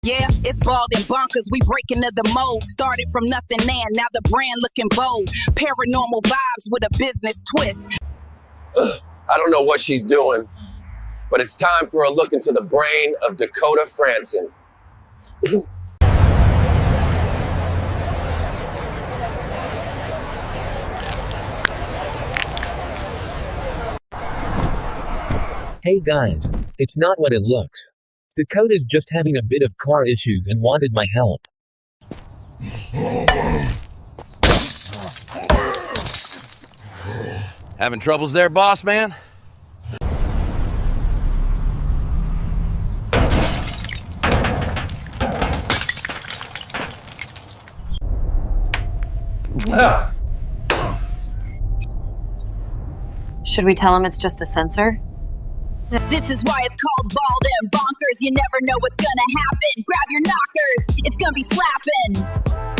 Yeah, it's bald and bonkers, we breaking into the mold. Started from nothing now the brand looking bold. Paranormal vibes with a business twist. I don't know what she's doing, but it's time for a look into the brain of Dakota Franson. Hey guys, it's not what it looks. Dakota's just having a bit of car issues and wanted my help. Having troubles there, boss man? Should we tell him it's just a sensor? This is why it's called bald and bonkers. You never know what's gonna happen. Grab your knockers, it's gonna be slapping.